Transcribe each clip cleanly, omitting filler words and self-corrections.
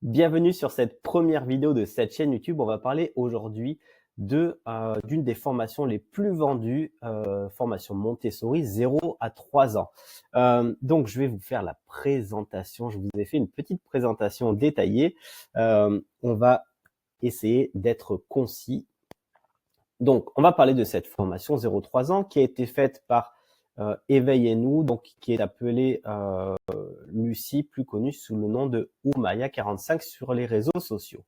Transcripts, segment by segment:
Bienvenue sur cette première vidéo de cette chaîne YouTube. On va parler aujourd'hui d'une des formations les plus vendues, formation Montessori 0 à 3 ans. Donc, je vais vous faire la présentation. Je vous ai fait une petite présentation détaillée. On va essayer d'être concis. Donc, on va parler de cette formation 0-3 ans qui a été faite par Éveillez-nous, donc qui est appelée Lucie, plus connue sous le nom de Oumaya45 sur les réseaux sociaux.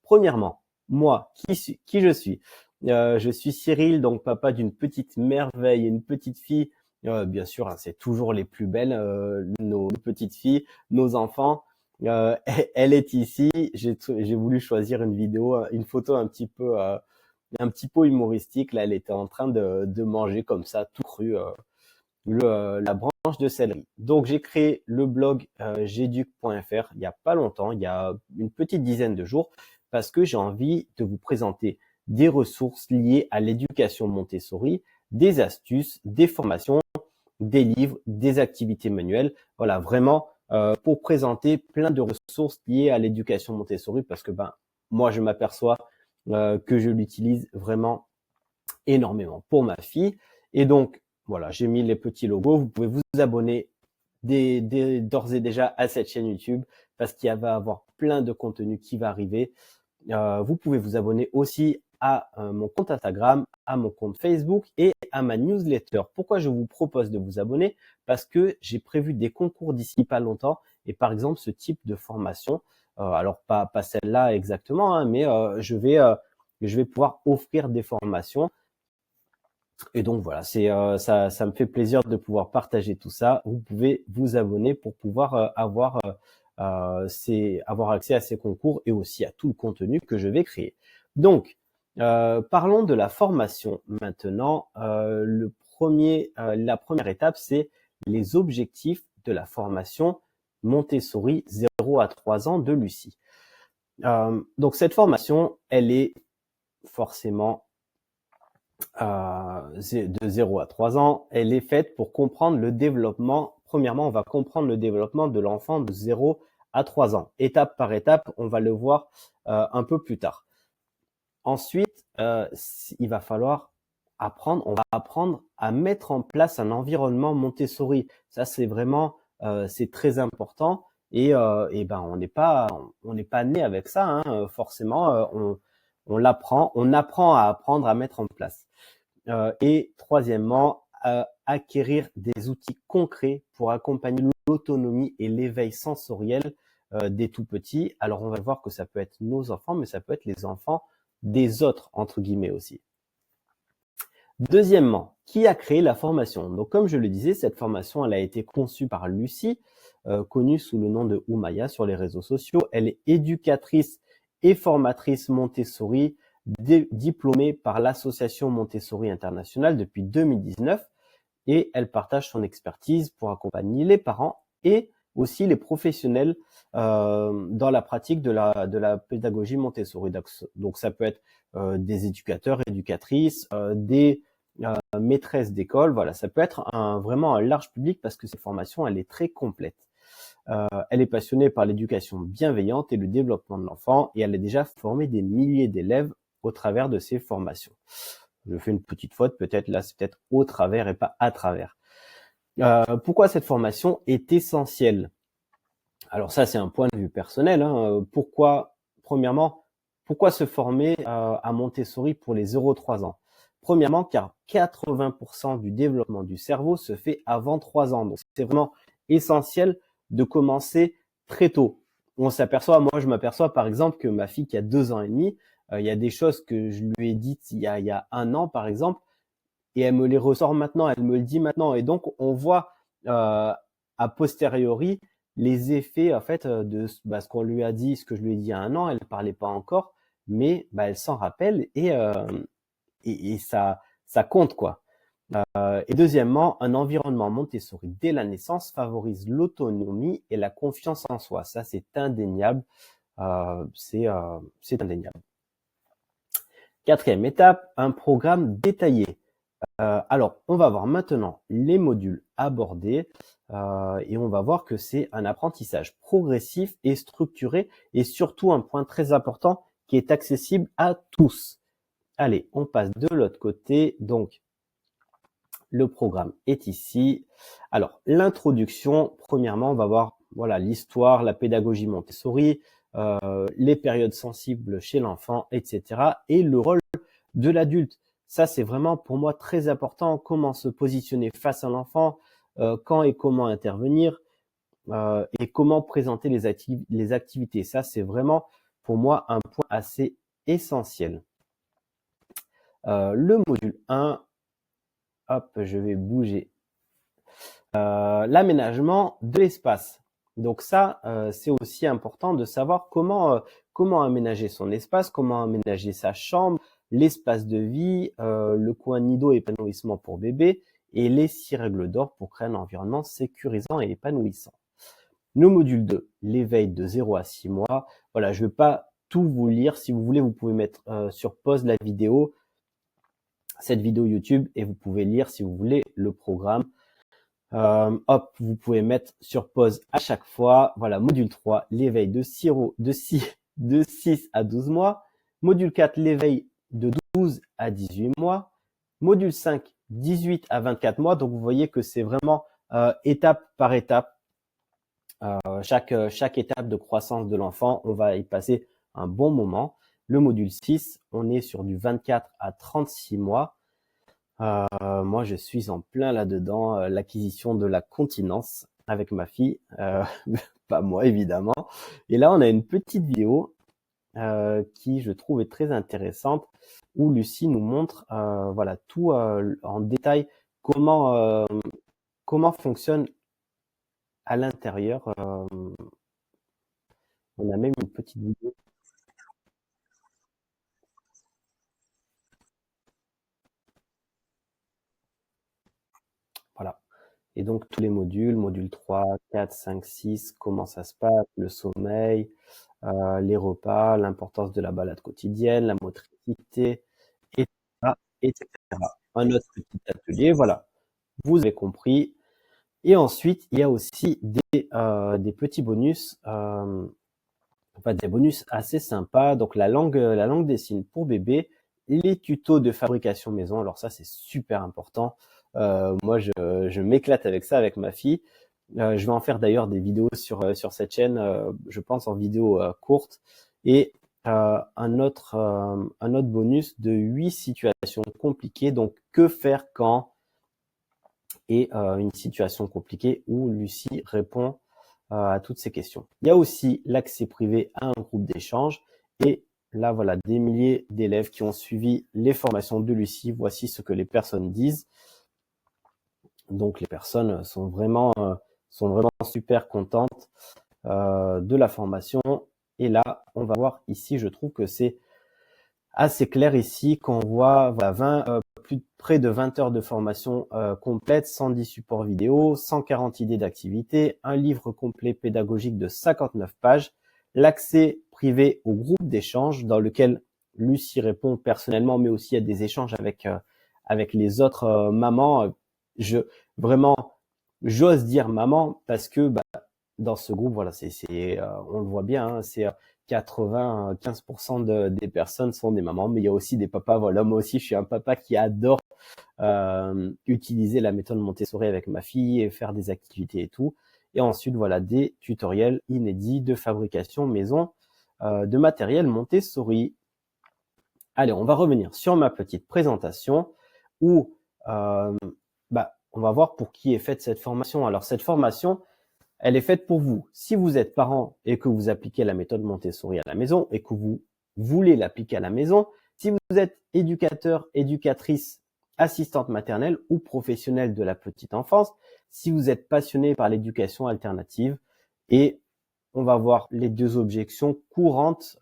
Premièrement, moi, qui je suis? Je suis Cyril, donc papa d'une petite merveille, une petite fille. Bien sûr, hein, c'est toujours les plus belles, nos petites filles, nos enfants. Elle est ici. J'ai voulu choisir une vidéo, une photo un petit peu humoristique. Là, elle était en train de manger comme ça, tout cru, la branche de céleri. Donc, j'ai créé le blog geduc.fr il y a pas longtemps, il y a une petite dizaine de jours, parce que j'ai envie de vous présenter des ressources liées à l'éducation Montessori, des astuces, des formations, des livres, des activités manuelles. Voilà, vraiment pour présenter plein de ressources liées à l'éducation Montessori, parce que moi, je m'aperçois que je l'utilise vraiment énormément pour ma fille. Et donc, voilà, j'ai mis les petits logos. Vous pouvez vous abonner d'ores et déjà à cette chaîne YouTube parce qu'il va y avoir plein de contenu qui va arriver. Vous pouvez vous abonner aussi à mon compte Instagram, à mon compte Facebook et à ma newsletter. Pourquoi je vous propose de vous abonner? Parce que j'ai prévu des concours d'ici pas longtemps et par exemple ce type de formation, alors pas celle-là exactement, hein, mais je vais pouvoir offrir des formations. Et donc voilà, ça me fait plaisir de pouvoir partager tout ça. Vous pouvez vous abonner pour pouvoir avoir accès à ces concours et aussi à tout le contenu que je vais créer. Donc, parlons de la formation maintenant. La première étape, c'est les objectifs de la formation Montessori 0 à 3 ans de Lucie. Donc cette formation, elle est forcément de 0 à 3 ans, elle est faite pour comprendre le développement. Premièrement, on va comprendre le développement de l'enfant de 0 à 3 ans. Étape par étape, on va le voir un peu plus tard. Ensuite, il va falloir on va apprendre à mettre en place un environnement Montessori. Ça, c'est vraiment, c'est très important. Et on n'est pas né avec ça, hein. Forcément, on l'apprend, on apprend à apprendre à mettre en place. Et troisièmement, acquérir des outils concrets pour accompagner l'autonomie et l'éveil sensoriel des tout petits. Alors, on va voir que ça peut être nos enfants, mais ça peut être les enfants des autres, entre guillemets aussi. Deuxièmement, qui a créé la formation? Donc, comme je le disais, cette formation, elle a été conçue par Lucie, connue sous le nom de Oumaya sur les réseaux sociaux. Elle est éducatrice et formatrice Montessori, diplômée par l'association Montessori Internationale depuis 2019, et elle partage son expertise pour accompagner les parents et aussi les professionnels dans la pratique de la pédagogie Montessori. Donc ça peut être des éducateurs, éducatrices, des maîtresses d'école. Voilà, ça peut être vraiment un large public parce que cette formation, elle est très complète. Elle est passionnée par l'éducation bienveillante et le développement de l'enfant et elle a déjà formé des milliers d'élèves au travers de ses formations. Je fais une petite faute, peut-être là, c'est peut-être au travers et pas à travers. Pourquoi cette formation est essentielle? Alors ça, c'est un point de vue personnel, hein. Premièrement, pourquoi se former à Montessori pour les 0-3 ans? Premièrement, car 80% du développement du cerveau se fait avant 3 ans. Donc c'est vraiment essentiel de commencer très tôt. Moi je m'aperçois par exemple que ma fille qui a 2 ans et demi, il y a des choses que je lui ai dites il y a 1 an par exemple, et elle me les ressort maintenant, elle me le dit maintenant. Et donc, on voit a posteriori les effets en fait ce qu'on lui a dit, ce que je lui ai dit il y a 1 an, elle ne parlait pas encore, mais elle s'en rappelle et ça compte quoi. Et deuxièmement, un environnement Montessori dès la naissance favorise l'autonomie et la confiance en soi. Ça, c'est indéniable. C'est indéniable. Quatrième étape, un programme détaillé. Alors, on va voir maintenant les modules abordés. Et on va voir que c'est un apprentissage progressif et structuré, et surtout un point très important qui est accessible à tous. Allez, on passe de l'autre côté. Donc, le programme est ici. Alors, l'introduction, premièrement, on va voir voilà l'histoire, la pédagogie Montessori, les périodes sensibles chez l'enfant, etc. Et le rôle de l'adulte. Ça, c'est vraiment pour moi très important. Comment se positionner face à l'enfant, quand et comment intervenir, et comment présenter les activités. Ça, c'est vraiment pour moi un point assez essentiel. Le module 1, hop, je vais bouger. L'aménagement de l'espace. Donc ça, c'est aussi important de savoir comment aménager son espace, comment aménager sa chambre, l'espace de vie, le coin nido épanouissement pour bébé et les 6 règles d'or pour créer un environnement sécurisant et épanouissant. Le module 2, l'éveil de 0 à 6 mois. Voilà, je ne vais pas tout vous lire. Si vous voulez, vous pouvez mettre sur pause la vidéo, cette vidéo YouTube, et vous pouvez lire si vous voulez le programme. Hop, vous pouvez mettre sur pause à chaque fois. Voilà, module 3, l'éveil de 6 à 12 mois. Module 4, l'éveil de 12 à 18 mois. Module 5, 18 à 24 mois. Donc, vous voyez que c'est vraiment étape par étape. Chaque étape de croissance de l'enfant, on va y passer un bon moment. Le module 6, on est sur du 24 à 36 mois. Moi, je suis en plein là-dedans, l'acquisition de la continence avec ma fille, pas moi évidemment. Et là, on a une petite vidéo qui, je trouve, est très intéressante, où Lucie nous montre, voilà, tout en détail comment fonctionne à l'intérieur. On a même une petite vidéo. Voilà. Et donc tous les modules, module 3, 4, 5, 6, comment ça se passe, le sommeil, les repas, l'importance de la balade quotidienne, la motricité, etc., etc. Un autre petit atelier, voilà. Vous avez compris. Et ensuite, il y a aussi des petits bonus, enfin des bonus assez sympas. Donc la langue des signes pour bébé, les tutos de fabrication maison. Alors ça, c'est super important. Moi, je m'éclate avec ça avec ma fille. Je vais en faire d'ailleurs des vidéos sur cette chaîne, je pense en vidéo courte. Et un autre bonus de 8 situations compliquées. Donc, que faire quand et une situation compliquée où Lucie répond à toutes ces questions. Il y a aussi l'accès privé à un groupe d'échange. Et là, voilà, des milliers d'élèves qui ont suivi les formations de Lucie. Voici ce que les personnes disent. Donc, les personnes sont vraiment super contentes de la formation. Et là, on va voir ici, je trouve que c'est assez clair ici, qu'on voit voilà, près de 20 heures de formation complète, 110 supports vidéo, 140 idées d'activités, un livre complet pédagogique de 59 pages, l'accès privé au groupe d'échange dans lequel Lucie répond personnellement, mais aussi il y a des échanges avec les autres mamans. Vraiment, j'ose dire maman parce que dans ce groupe, voilà, on le voit bien, hein, c'est 95% des personnes sont des mamans, mais il y a aussi des papas. Voilà, moi aussi, je suis un papa qui adore utiliser la méthode Montessori avec ma fille et faire des activités et tout. Et ensuite, voilà, des tutoriels inédits de fabrication maison de matériel Montessori. Allez, on va revenir sur ma petite présentation où on va voir pour qui est faite cette formation. Alors, cette formation, elle est faite pour vous. Si vous êtes parent et que vous appliquez la méthode Montessori à la maison et que vous voulez l'appliquer à la maison, si vous êtes éducateur, éducatrice, assistante maternelle ou professionnelle de la petite enfance, si vous êtes passionné par l'éducation alternative, et on va voir les deux objections courantes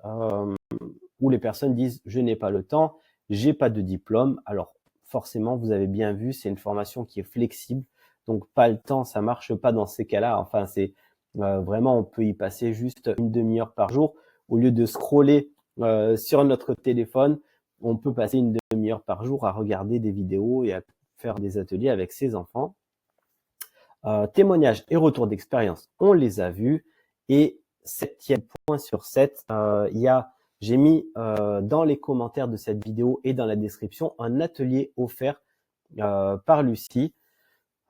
où les personnes disent « je n'ai pas le temps, j'ai pas de diplôme ». Alors forcément, vous avez bien vu, c'est une formation qui est flexible. Donc, pas le temps, ça marche pas dans ces cas-là. Enfin, c'est vraiment, on peut y passer juste une demi-heure par jour. Au lieu de scroller sur notre téléphone, on peut passer une demi-heure par jour à regarder des vidéos et à faire des ateliers avec ses enfants. Témoignages et retours d'expérience, on les a vus. Et 7e point sur 7, j'ai mis dans les commentaires de cette vidéo et dans la description un atelier offert par Lucie.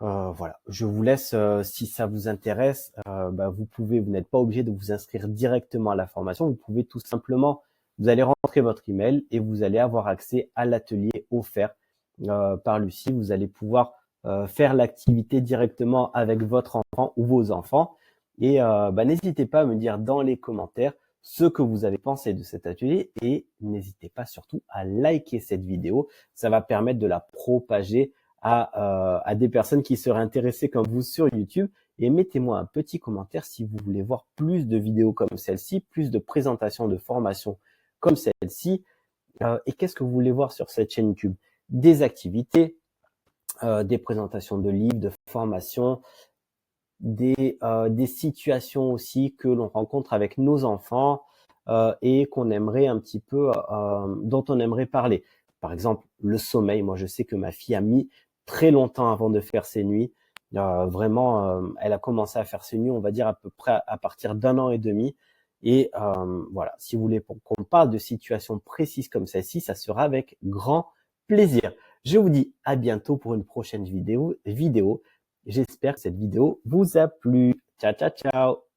Voilà, je vous laisse, si ça vous intéresse, vous n'êtes pas obligé de vous inscrire directement à la formation. Vous pouvez tout simplement, vous allez rentrer votre email et vous allez avoir accès à l'atelier offert par Lucie. Vous allez pouvoir faire l'activité directement avec votre enfant ou vos enfants. Et n'hésitez pas à me dire dans les commentaires ce que vous avez pensé de cet atelier et n'hésitez pas surtout à liker cette vidéo. Ça va permettre de la propager à des personnes qui seraient intéressées comme vous sur YouTube. Et mettez-moi un petit commentaire si vous voulez voir plus de vidéos comme celle-ci, plus de présentations de formations comme celle-ci. Et qu'est-ce que vous voulez voir sur cette chaîne YouTube? Des activités, des présentations de livres, de formations, des situations aussi que l'on rencontre avec nos enfants et qu'on aimerait un petit peu, dont on aimerait parler. Par exemple, le sommeil. Moi, je sais que ma fille a mis très longtemps avant de faire ses nuits. Vraiment, elle a commencé à faire ses nuits, on va dire à peu près à partir d'1 an et demi. Et voilà, si vous voulez qu'on parle de situations précises comme celle-ci, ça sera avec grand plaisir. Je vous dis à bientôt pour une prochaine vidéo. J'espère que cette vidéo vous a plu. Ciao, ciao, ciao!